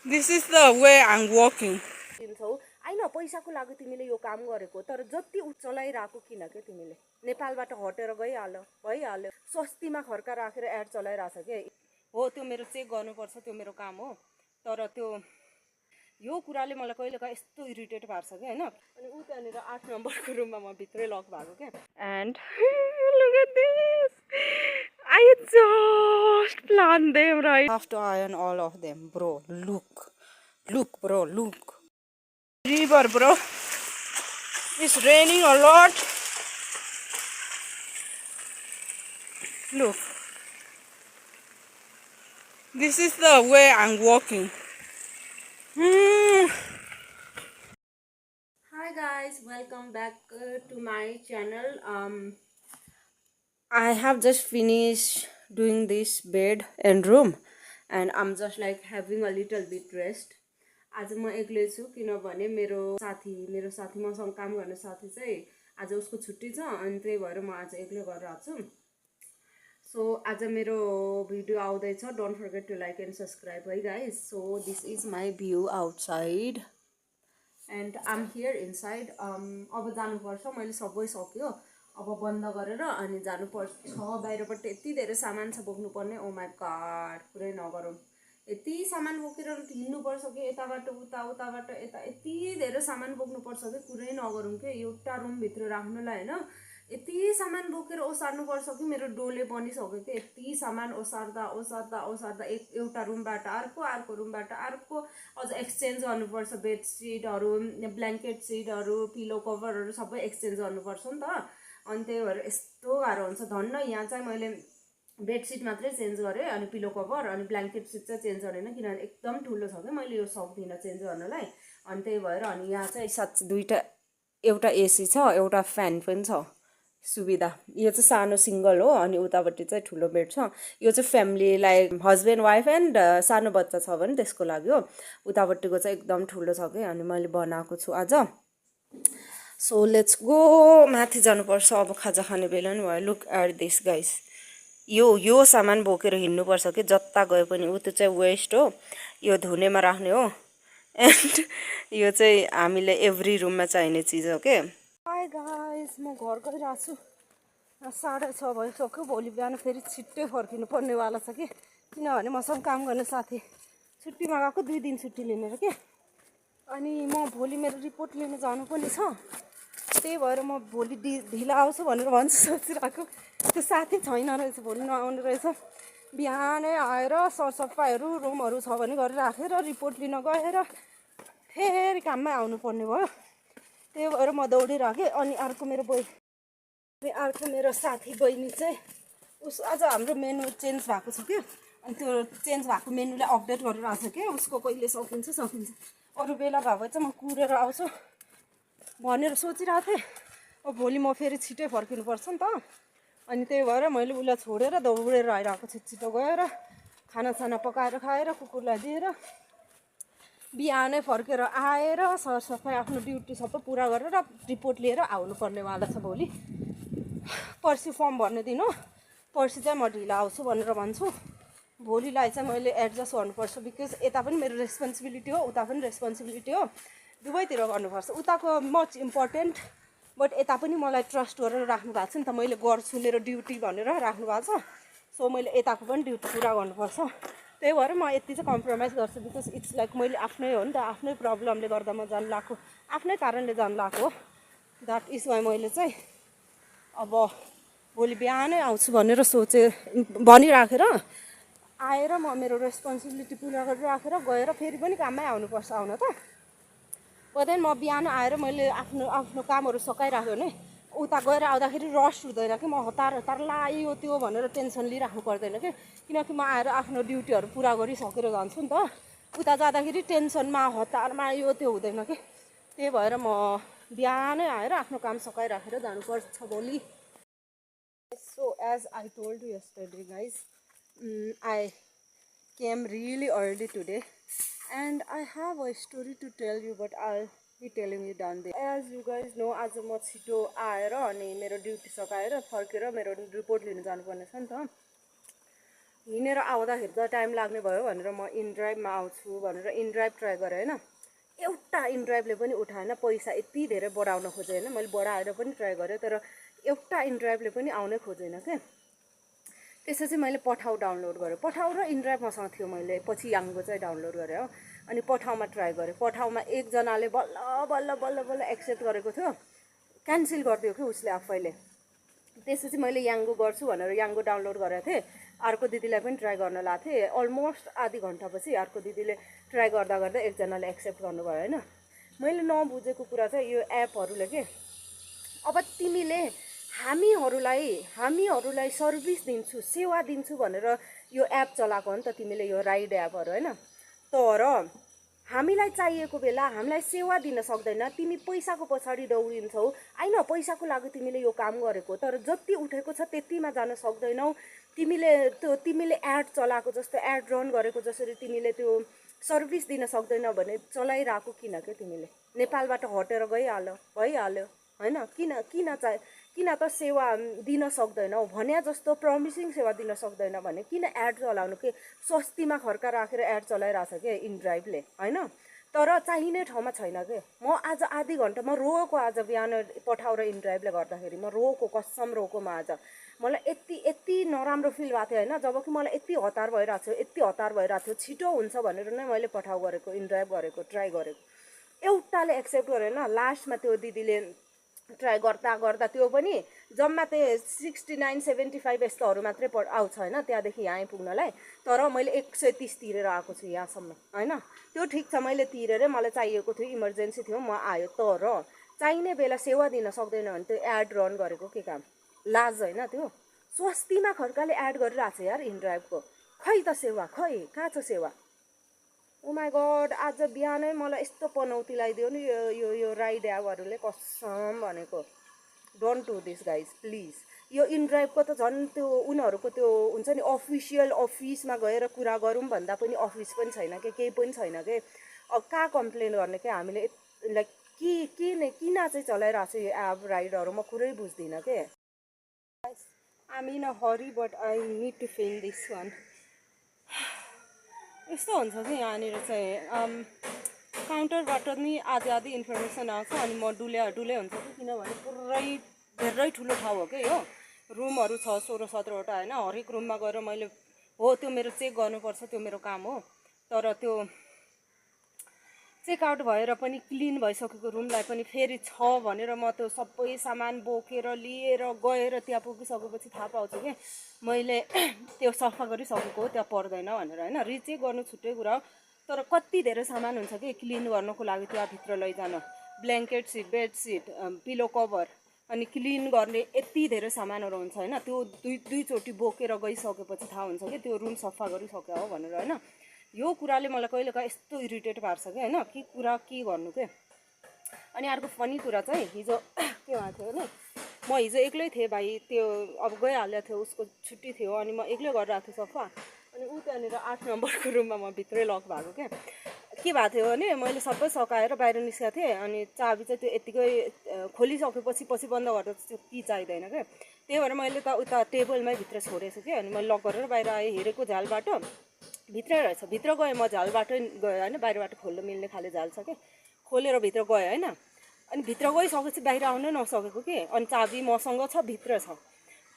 This is the way I'm walking. दिन्छौ हैन पैसाको लागि तिमीले यो काम गरेको तर जति चलाइराको किन के तिमीले नेपालबाट हटेर गइहाल्यो भइहाल्यो सस्तीमा खर्का राखेर एड चलाइराछ के हो त्यो मेरो चेक गर्नुपर्छ त्यो मेरो काम हो तर त्यो यो कुराले मलाई कहिलेकाहीँ यस्तो इरिटेट पार्छ के हैन अनि उ त्यहाँनिर 8 नम्बरको रुममा म भित्रै लक भएको के and look at this I just planned them right Have to iron all of them, bro. Look, bro, look. River, bro. It's raining a lot. Look. This is the way I'm walking. Hi guys, welcome back to my channel. I have just finished doing this bed and room and I'm just like having a little bit rest. आज म एक्लै छु किनभने मेरो साथी मसँग काम गर्ने साथी चाहिँ आज उसको छुट्टी छ अनि त्यही भएर म आज एक्लै गरिरहेको छु. सो आज मेरो भिडियो आउँदैछ. Don't forget to like and subscribe है guys. So this is my view outside and I'm here inside. अब जानुपर्छ. मैले सबै सक्यो. अब बन्द गरेर अनि जानुपर्छ. बाहिरबाट यति धेरै सामान छ बोक्नुपर्ने. ओ माई गॉड, कुरै नगरौँ. यति सामान बोकेर हिँड्नुपर्छ कि यताबाट उता उताबाट यता यति धेरै सामान बोक्नुपर्छ कि कुरै नगरौँ के. एउटा रुमभित्र राख्नुलाई होइन यति सामान बोकेर ओसार्नुपर्छ कि मेरो डोले बनिसक्यो कि. यति सामान ओसार्दा ओसार्दा ओसार्दा एउटा रुमबाट अर्को रुमबाट अर्को अझ एक्सचेन्ज गर्नुपर्छ. बेडसिटहरू, ब्ल्याङ्केट सिटहरू, पिलो कभरहरू सबै एक्सचेन्ज गर्नुपर्छ नि त. अनि त्यही भएर यस्तो गाह्रो हुन्छ. धन्न यहाँ चाहिँ मैले बेडसिट मात्रै चेन्ज गरेँ अनि पिलो कभर अनि ब्ल्याङ्केट सिट चाहिँ चेन्ज गरेन किनभने एकदम ठुलो छ क्या. मैले यो सक्दिनँ चेन्ज गर्नलाई. अनि त्यही भएर अनि यहाँ चाहिँ साथ एउटा एसी छ, एउटा फ्यान पनि छ. सुविधा. यो चाहिँ सानो सिङ्गल हो अनि उतापट्टि चाहिँ ठुलो बेड छ. यो चाहिँ फ्यामिलीलाई हस्बेन्ड वाइफ एन्ड सानो बच्चा छ भने त्यसको लागि हो. उतापट्टिको चाहिँ एकदम ठुलो छ कि अनि मैले बनाएको छु आज. So let's go. माथि जानुपर्छ अब. खाजा खाने बेला नि भयो. Look at this guys. यो सामान बोकेर हिँड्नुपर्छ कि जता गए पनि. ऊ त्यो चाहिँ वेस्ट हो. यो धुनेमा राख्ने हो. एन्ड यो चाहिँ हामीले एभ्री रुममा चाहिने चिज हो के. हाई गाइस, म घर गइरहेको छु. 6:30 भइसक्यो. भोलि बिहान फेरि छिट्टै फर्किनु पर्नेवाला छ कि किनभने मसँग काम गर्ने साथी छुट्टीमा गएको. 2 दिन छुट्टी लिनेर के. अनि म भोलि मेरो रिपोर्ट लिन जानु पनि छ. त्यही भएर म भोलि ढिला आउँछु भनेर भन्छु सोचिरहेको. त्यो साथी छैन रहेछ, भोलि नआउने रहेछ. बिहानै आएर सरसफाइहरू रुमहरू छ भने गरिराखेर रिपोर्ट लिन गएर फेरि काममै आउनुपर्ने भयो. त्यही भएर म दौडिराखेँ. अनि अर्को मेरो साथी बहिनी चाहिँ आज हाम्रो मेनु चेन्ज भएको छ क्या. अनि त्यो चेन्ज भएको मेनुलाई अपडेट गरिरहेको छ क्या. उसको कहिले सकिन्छ. अरू बेला भए चाहिँ म कुरेर आउँछु भनेर सोचिरहेको थिएँ. अब भोलि म फेरि छिटै फर्किनुपर्छ नि त. अनि त्यही भएर मैले उसलाई छोडेर दौडेर आइरहेको. छिटो गएर खानासाना पकाएर खाएर कुकुरलाई दिएर बिहानै फर्केर आएर सरसफाइ आफ्नो ड्युटी सबै पुरा गरेर रिपोर्ट लिएर आउनुपर्नेवाला छ भोलि. पर्सि फर्म भर्ने दिन हो. पर्सि चाहिँ म ढिला आउँछु भनेर भन्छु. भोलिलाई चाहिँ मैले एडजस्ट गर्नुपर्छ बिकज यता पनि मेरो रेस्पोन्सिबिलिटी हो, उता पनि रेस्पोन्सिबिलिटी हो. दुवैतिर गर्नुपर्छ. उताको मच इम्पोर्टेन्ट बट यता पनि मलाई ट्रस्ट गरेर राख्नु भएको छ नि त. मैले गर्छु मेरो ड्युटी भनेर राख्नु भएको छ. सो मैले यताको पनि ड्युटी पुरा गर्नुपर्छ. त्यही भएर म यति चाहिँ कम्प्रोमाइज गर्छु बिकज इट्स लाइक मैले आफ्नै हो नि त. आफ्नै प्रब्लमले गर्दा म जानु लगाएको, आफ्नै कारणले जानु लगाएको हो. द्याट इज वाइ मैले चाहिँ अब भोलि बिहानै आउँछु भनेर भनिराखेर आएर म मेरो रेस्पोन्सिबिलिटी पुरा गरिराखेर गएर फेरि पनि काममै आउनुपर्छ. आउन त पर्दैन. म बिहान आएर मैले आफ्नो कामहरू सकाइराख्यो भने उता गएर आउँदाखेरि रस हुँदैन कि. म हतार लायो त्यो भनेर टेन्सन लिइराख्नु पर्दैन कि. किनकि म आएर आफ्नो ड्युटीहरू पुरा गरिसकेर जान्छु नि त. उता जाँदाखेरि टेन्सनमा हतारमा यो त्यो हुँदैन कि. त्यही भएर म बिहानै आएर आफ्नो काम सकाइराखेर जानुपर्छ भोलि. So as I told you yesterday guys, I came really early today and I have a story to tell you but I'll be telling you down there. As you guys know, आज म छिटो आएर अनि मेरो duty सकाएर फर्केर मेरो report लिन जानुपर्ने छ नि त. हिँडेर आउँदाखेरि त टाइम लाग्ने भयो भनेर म इनड्राइभमा आउँछु भनेर इनड्राइभ ट्राई गरेँ होइन। एउटा इनड्राइभले पनि उठाएन, पैसा यति धेरै बढाउन खोजेँ होइन, मैले बढाएर पनि ट्राई गरेँ तर एउटा इनड्राइभले पनि आउनै खोजेन क्या। त्यसपछि मैले पठाउ डाउनलोड गरेँ, पठाउ र इनड्राइभ मसँग थियो, मैले पछि याङ्गो चाहिँ डाउनलोड गरेँ हो। अनि पठाउमा ट्राई गरेँ, पठाउमा एकजनाले बल्ल बल्ल बल्ल बल्ल एक्सेप्ट गरेको थियो, क्यान्सल गरिदियो कि उसले आफैले। त्यसपछि मैले याङ्गो गर्छु भनेर याङ्गो डाउनलोड गरेको थिएँ, अर्को दिदीलाई पनि ट्राई गर्न लाएको थिएँ। अलमोस्ट आधी घन्टापछि अर्को दिदीले ट्राई गर्दा गर्दा एकजनाले एक्सेप्ट गर्नुभयो होइन। मैले नबुझेको कुरा चाहिँ यो एपहरूले के, अब तिमीले हामीहरूलाई सर्भिस दिन्छु, सेवा दिन्छु भनेर यो एप चलाएको हो नि त तिमीले, यो राइड एपहरू होइन। तर हामीलाई चाहिएको बेला हामीलाई सेवा दिन सक्दैन, तिमी पैसाको पछाडि दौडिन्छौ। होइन, पैसाको लागि तिमीले यो काम गरेको, तर जति उठेको छ त्यतिमा जान सक्दैनौ। तिमीले एड चलाएको जस्तो, एड रन गरेको जसरी तिमीले त्यो सर्भिस दिन सक्दैनौ भने चलाइरहेको किन के तिमीले? नेपालबाट हटेर भइहाल्यो होइन। किन त सेवा दिन सक्दैनौ भने जस्तो प्रमिसिङ सेवा दिन सक्दैन भने किन एड चलाउनु के? सस्तीमा खर्का राखेर एड चलाइरहेछ के इनड्राइभले होइन। तर चाहिने ठाउँमा छैन के। म आज आधी घन्टा म रोएको, आज बिहान पठाउ र इनड्राइभले गर्दाखेरि म रोएको, कसम रोएको। म आज मलाई यति नराम्रो फिल भएको थियो होइन, जबकि मलाई यति हतार भइरहेको थियो, छिटो हुन्छ भनेर नै मैले पठाउ गरेको, इनड्राइभ गरेको, ट्राई गरेको। एउटाले एक्सेप्ट गरेन। लास्टमा त्यो दिदीले ट्राई गर्दा गर्दा त्यो पनि जम्मा त्यो 69-75 यस्तोहरू मात्रै आउँछ होइन त्यहाँदेखि यहाँ आइपुग्नलाई। तर मैले 130 तिरेर आएको छु यहाँसम्म होइन। त्यो ठिक छ, मैले तिरेर, मलाई चाहिएको थियो, इमर्जेन्सी थियो, म आयो। तर चाहिने बेला सेवा दिन सक्दैन भने त्यो एड रन गरेको के काम? लाज होइन त्यो? स्वस्तिमा खर्काले एड गरिरहेको छ यार इनड्राइभको। खै त सेवा, खै कहाँ छ सेवा? ओ माई गड, आज बिहानै मलाई यस्तो पनौती लगाइदियो नि यो राइड एपहरूले, कसम भनेको। Don't do this guys please. यो इनड्राइभको त झन् त्यो उनीहरूको त्यो हुन्छ नि अफिसियल अफिसमा गएर कुरा गरौँ भन्दा पनि अफिस पनि छैन कि, केही पनि छैन कि। अब कहाँ कम्प्लेन गर्ने क्या हामीले? लाइक किन चाहिँ चलाइरहेको छ यो एप राइडहरू, म कुरै बुझ्दिनँ के। I am in a hurry but I need to fill this one. यस्तो हुन्छ कि यहाँनिर चाहिँ काउन्टरबाट नि आधी इन्फर्मेसन आउँछ अनि म डुले हुन्छ कि, किनभने पुरै धेरै ठुलो ठाउँ हो कि यो। रुमहरू छ 16-17वटा होइन। हरेक रुममा गएर मैले त्यो मेरो चेक गर्नुपर्छ, त्यो मेरो काम हो। तर त्यो चेकआउट भएर पनि क्लिन भइसकेको रुमलाई पनि फेरि छ भनेर म त्यो सबै सामान बोकेर लिएर गएर त्यहाँ पुगिसकेपछि थाहा पाउँछु कि मैले त्यो सफा गरिसकेको हो, त्यहाँ पर्दैन भनेर होइन। रिचेक गर्नु छुट्टै कुरा हो, तर कति धेरै सामान हुन्छ कि क्लिन गर्नको लागि त्यहाँभित्र लैजान। ब्ल्याङ्केट सिट, बेडसिट, पिलो कभर, अनि क्लिन गर्ने यति धेरै सामानहरू हुन्छ होइन। त्यो दुईचोटि बोकेर गइसकेपछि थाहा हुन्छ कि त्यो रुम सफा गरिसक्यो हो भनेर होइन। यो कुराले मलाई कहिलेकाहीँ यस्तो इरिटेट पार्छ कि होइन, के गर्नु के। अनि अर्को फनी कुरा चाहिँ हिजो के भएको थियो भने, म हिजो एक्लै थिएँ भाइ, त्यो अब गइहालेको थियो, उसको छुट्टी थियो, अनि म एक्लै गरिरहेको थिएँ सफा। अनि ऊ त्यहाँनिर 8 नम्बरको रुममा म भित्रै लक भएको क्या। के भएको थियो भने मैले सबै सकाएर बाहिर निस्केको थिएँ, अनि चाबी चाहिँ त्यो यत्तिकै खोलिसकेपछि पछि बन्द गर्दा त्यो की चाहिँदैन क्या। त्यही भएर मैले त उता टेबलमै भित्र छोडेछु कि। अनि मैले लक गरेर बाहिर आएँ, हेरेको झालबाट भित्रै रहेछ। भित्र गएँ, म झालबाटै गएँ होइन, बाहिरबाट खोल्नु मिल्ने खाले झाल छ कि। खोलेर भित्र गएँ होइन। अनि भित्र गइसकेपछि बाहिर आउनै नसकेको कि। अनि चाबी मसँग छ, भित्र छ।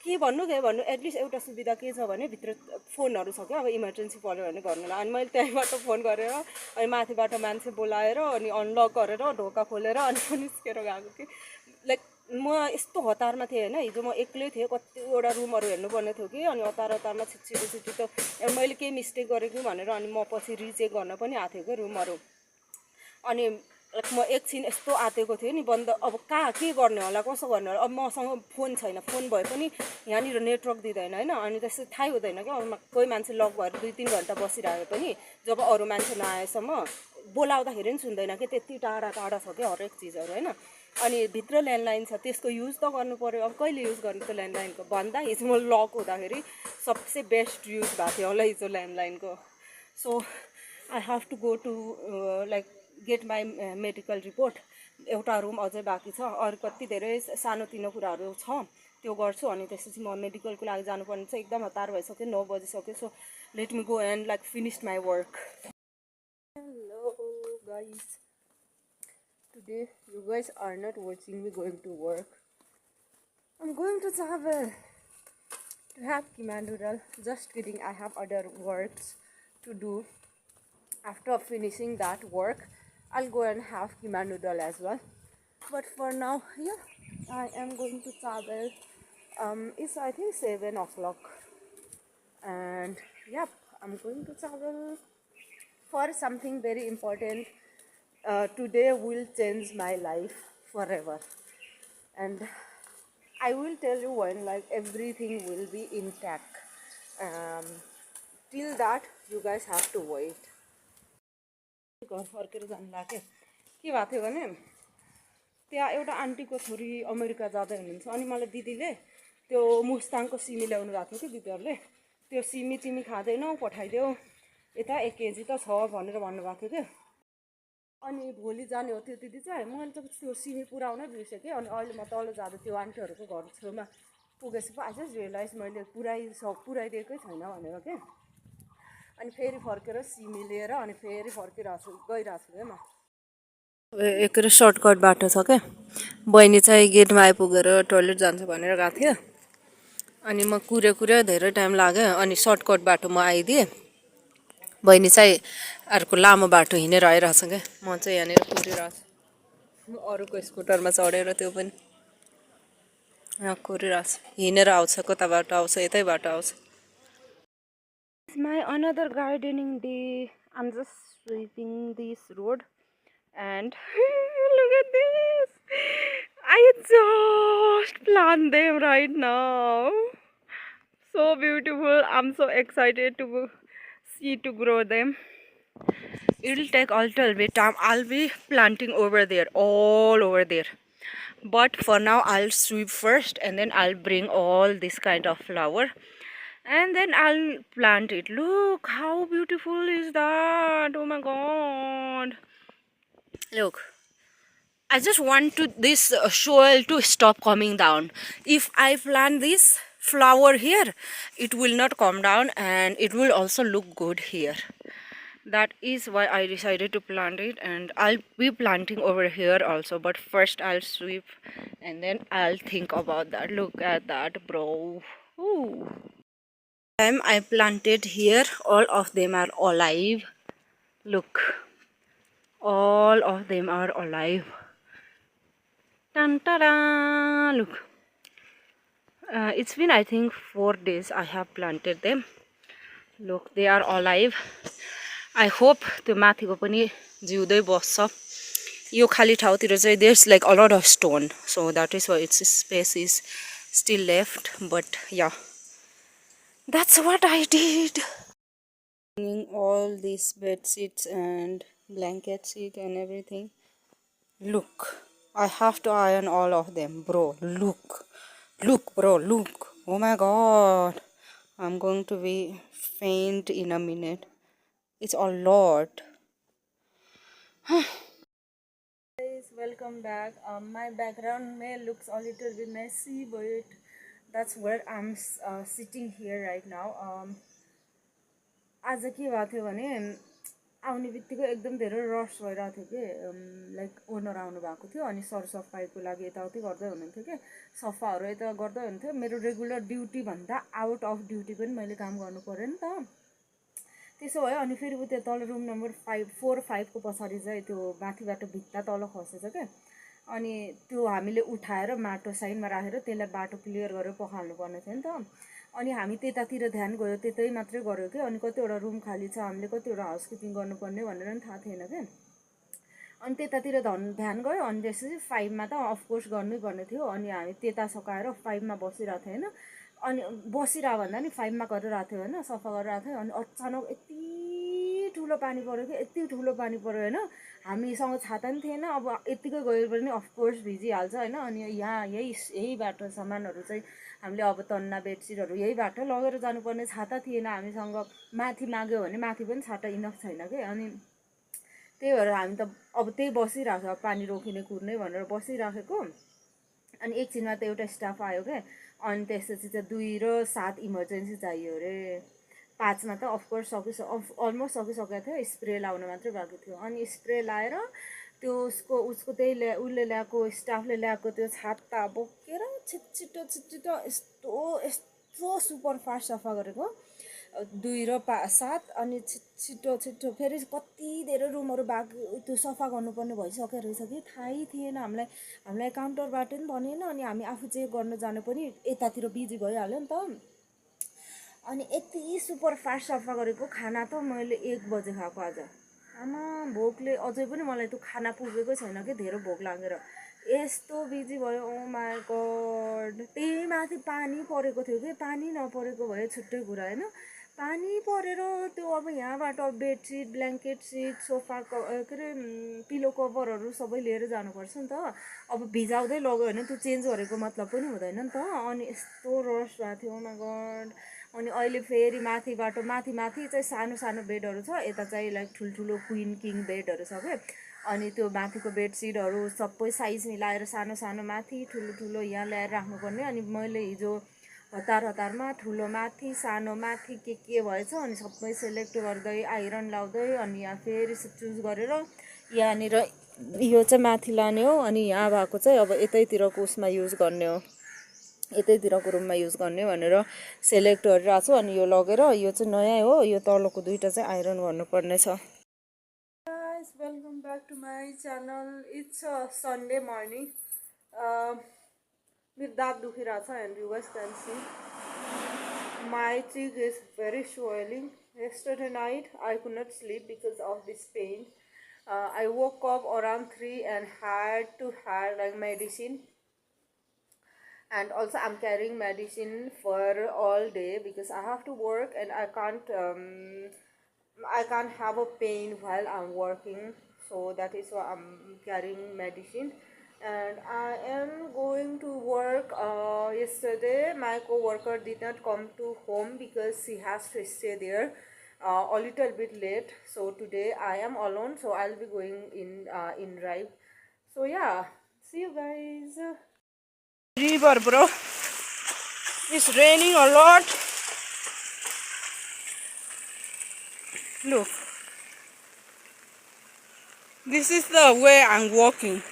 के भन्नु एटलिस्ट एउटा सुविधा के छ भने भित्र फोनहरू छ क्या, अब इमर्जेन्सी पऱ्यो भने गर्नुलाई। अनि मैले त्यहीँबाट फोन गरेर अनि माथिबाट मान्छे बोलाएर अनि अनलक गरेर ढोका खोलेर अनि निस्केर गएको कि। लाइक म यस्तो हतारमा थिएँ होइन, हिजो म एक्लै थिएँ, कतिवटा रुमहरू हेर्नुपर्ने थियो कि। अनि हतारमा छिटो त मैले केही मिस्टेक गरेँ कि भनेर अनि म पछि रिचेक गर्न पनि आएको थियो कि रुमहरू। अनि म एकछिन यस्तो आँतेको थियो नि बन्द, अब कहाँ के गर्ने होला, कसो गर्ने होला। अब मसँग फोन छैन, फोन भए पनि यहाँनिर नेटवर्क दिँदैन होइन। अनि त्यस्तो थाहै हुँदैन क्या। अब कोही मान्छे लक भएर 2-3 घन्टा बसिरह्यो पनि, जब अरू मान्छे नआएसम्म बोलाउँदाखेरि पनि सुन्दैन कि, त्यति टाढा छ क्या हरेक चिजहरू होइन। अनि भित्र ल्यान्डलाइन छ, त्यसको युज त गर्नु पऱ्यो। अब कहिले युज गर्नु त ल्यान्डलाइनको भन्दा हिजो म लक हुँदाखेरि सबसे बेस्ट युज भएको थियो होला हिजो ल्यान्डलाइनको। So I have to go to like get my medical report. एउटा रुम अझै बाँकी छ, अरू कति धेरै सानोतिनो कुराहरू छ, त्यो गर्छु अनि त्यसपछि म मेडिकलको लागि जानुपर्ने छ एकदम हतार भइसक्यो 9 बजिसक्यो so let me go and like finish my work hello guys today you guys are not watching me going to work. I'm going to travel to have keema noodle. Just kidding, I have other works to do. After finishing that work I'll go and have keema noodle as well, but for now yeah, I am going to travel. It's I think 7 o'clock and yep, I'm going to travel for something very important. Today will change my life forever, and I will tell you when like everything will be intact. Till that you guys have to wait. घर फर्केर जानु लाग्यो के भएको थियो भने त्यहाँ एउटा आन्टीको छोरी अमेरिका जाँदै हुनुहुन्छ अनि मलाई दिदीले त्यो मुस्ताङको सिमी ल्याउनु भएको थियो कि दिदीहरूले त्यो सिमी तिमी खाँदैनौ पठाइदेऊ यता 1 केजी त छ भनेर भन्नुभएको थियो के अनि भोलि जाने हो त्यो दिदी चाहिँ मैले त त्यो सिमी पुऱ्याउनै बिर्सेँ अनि अहिले म तल जाँदा त्यो आन्टीहरूको घर छेउमा पुगेपछि आई जस्ट रियलाइज मैले पुऱ्याइदिएकै छैन भनेर के अनि फेरि फर्केर सिमी लिएर अनि फेरि फर्किरहेको छु गइरहेको छु म एक सर्टकट बाटो छ क्या बहिनी चाहिँ गेटमा आइपुगेर टोइलेट जान्छ भनेर गएको थियो अनि म कुरे धेरै टाइम लाग्यो अनि सर्टकट बाटो म आइदिएँ बहिनी चाहिँ अर्को लामो बाटो हिँडेर आइरहेछ क्या म चाहिँ यहाँनिर कुरिरहेको छु अरूको स्कुटरमा चढेर त्यो पनि यहाँ कुरिरहेको छु हिँडेर आउँछ कता बाटो आउँछ यतै बाटो आउँछ My another gardening day. I'm just sweeping this road and look at this. I just plant them right now. So beautiful. I'm so excited to grow them. It'll take a little bit time. I'll be planting over there, all over there. But for now I'll sweep first and then I'll bring all this kind of flower. And then I'll plant it. Look how beautiful is that. Oh my god. Look. I just want this soil to stop coming down. If I plant this flower here, it will not come down and it will also look good here. That is why I decided to plant it, and I'll be planting over here also, but first I'll sweep and then I'll think about that. Look at that, bro. Ooh. I planted here, all of them are alive. Look, all of them are alive. Dun, ta -da. Look, it's been I think 4 days I have planted them. Look, they are alive. I hope त्यो माथिको पनि जिउँदै बस्छ यो खाली ठाउँतिर चाहिँ there's like a lot of stone, so that is why its space is still left, but yeah, that's what I did. All these bed sheets and blanket sheet and everything. Look, I have to iron all of them, bro. Look, bro, look. Oh my god, I'm going to be faint in a minute. It's a lot. Guys, welcome back. My background may looks a little bit messy, but that's where I'm sitting here right now. आज के भएको थियो भने आउने बित्तिकै एकदम धेरै रस भइरहेको थियो कि लाइक ओनर आउनु भएको थियो अनि सरसफाइको लागि यताउति गर्दै हुनुहुन्थ्यो कि सफाहरू यता गर्दै हुनुहुन्थ्यो मेरो रेगुलर ड्युटी भन्दा आउट अफ ड्युटी पनि मैले काम गर्नु पर्यो नि त त्यसो भयो अनि फेरि त्यो तल रुम नम्बर 4-5 को पछाडि चाहिँ त्यो माथिबाट भित्ता तल खसेछ क्या अनि त्यो हामीले उठाएर माटो साइडमा राखेर त्यसलाई बाटो क्लियर गरेर पखाल्नु पर्ने थियो नि त अनि हामी त्यतातिर ध्यान गयो त्यतै मात्रै गर्यो के अनि कतिवटा रुम खाली छ हामीले कतिवटा हाउसकिपिङ गर्नुपर्ने भनेर नि थाहा थिएन के अनि त्यतातिर ध्यान गयो अनि त्यसपछि 5 मा त अफकोर्स गर्नै पर्ने थियो अनि हामी त्यता सकाएर 5 मा बसिरहेको थिएँ हैन अनि बसिरा भन्दा नि 5 मा गरिरहेको थियो हैन सफा गरिरहेको थियो अनि अचानक यति ठुलो पानी पर्यो कि यति ठुलो पानी पर्यो हैन हामीसँग छाता नि थिएन अब यतिकै गयो भने अफकोर्स भिजिहाल्छ हैन अनि यहाँ यही बाटो सामानहरु चाहिँ हामीले अब तन्ना बेडसिटहरु यही बाटो लगेर जानुपर्ने छाता थिएन हामीसँग माथि माग्यो भने माथि पनि छाता इनफ छैन के अनि त्यही भएर हामी त अब त्यही बसिराख्यो पानी रोकिने कुर्ने भनेर बसिराखेको अनि एकछिनमा त एउटा स्टाफ आयो के अनि त्यसपछि चाहिँ 2 र 7 इमर्जेन्सी चाहियो अरे, 5मा त अफकोर्स अलमोस्ट सकिसकेको थियो, स्प्रे लाउन मात्रै बाँकी थियो। अनि स्प्रे लाएर त्यो उसको त्यही उसले ल्याएको स्टाफले ल्याएको त्यो छाता बोकेर छिट्छिटो यस्तो सुपर फास्ट सफा गरेको 2 र 7। अनि छिट्छिटो फेरि कति धेरै रुमहरू त्यो सफा गर्नुपर्ने भइसकेको रहेछ कि थाहै थिएन हामीलाई काउन्टरबाट पनि भनेन। अनि हामी आफू चेक गर्न जानु पनि यतातिर बिजी भइहाल्यो नि त। अनि यति सुपर फास्ट सफा गरेको खाना त मैले 1 बजे खाएको आज। आमा भोकले अझै पनि मलाई त्यो खाना पुगेकै छैन कि, धेरै भोक लागेर यस्तो बिजी भयो। ओ माई गड, त्यही माथि पानी परेको थियो कि, पानी नपरेको भए छुट्टै कुरा होइन। पानी परेर त्यो अब यहाँबाट बेडसिट ब्ल्याङ्केट सिट सोफा के अरे पिलो कभरहरू सबै लिएर जानुपर्छ नि त। अब भिजाउँदै लग्यो भने त्यो चेन्ज गरेको मतलब पनि हुँदैन नि त। अनि यस्तो रस भएको थियो, ओ माई गड। अनि अहिले फेरि माथिबाट माथि चाहिँ सानो सानो बेडहरू छ, यता चाहिँ लाइक ठुल्ठुलो क्विन किङ बेडहरू छ क्या। अनि त्यो माथिको बेडसिटहरू सबै साइज मिलाएर सानो सानो माथि ठुलो यहाँ ल्याएर राख्नुपर्ने। अनि मैले हिजो हतारमा ठुलो माथि सानो माथि के भएछ, अनि सबै सेलेक्ट गर्दै आइरन लाउँदै अनि यहाँ फेरि चुज गरेर यहाँनिर यो चाहिँ माथि लाने हो। अनि यहाँ भएको चाहिँ अब यतैतिरको उसमा युज गर्ने हो, यतैतिरको रुममा युज गर्ने भनेर सेलेक्ट गरिरहेको छु। अनि यो लगेर यो चाहिँ नयाँ हो, यो तलको 2टा चाहिँ आइरन गर्नुपर्ने छ। Guys welcome back to my channel. It's Sunday morning. मेरो दाँत दुखिरहेको छ and you guys can see my cheek is very swelling. Yesterday night I could not sleep because of this pain. I woke up around 3 and had to have like medicine. And also I'm carrying medicine for all day because I have to work and I can't have a pain while I'm working, so that is why I'm carrying medicine. And I am going to work. Yesterday my co-worker did not come to home because she has to stay there a little bit late, so today I am alone, so I'll be going in drive. So yeah, see you guys. River, bro. It's raining a lot. Look. This is the way I'm walking.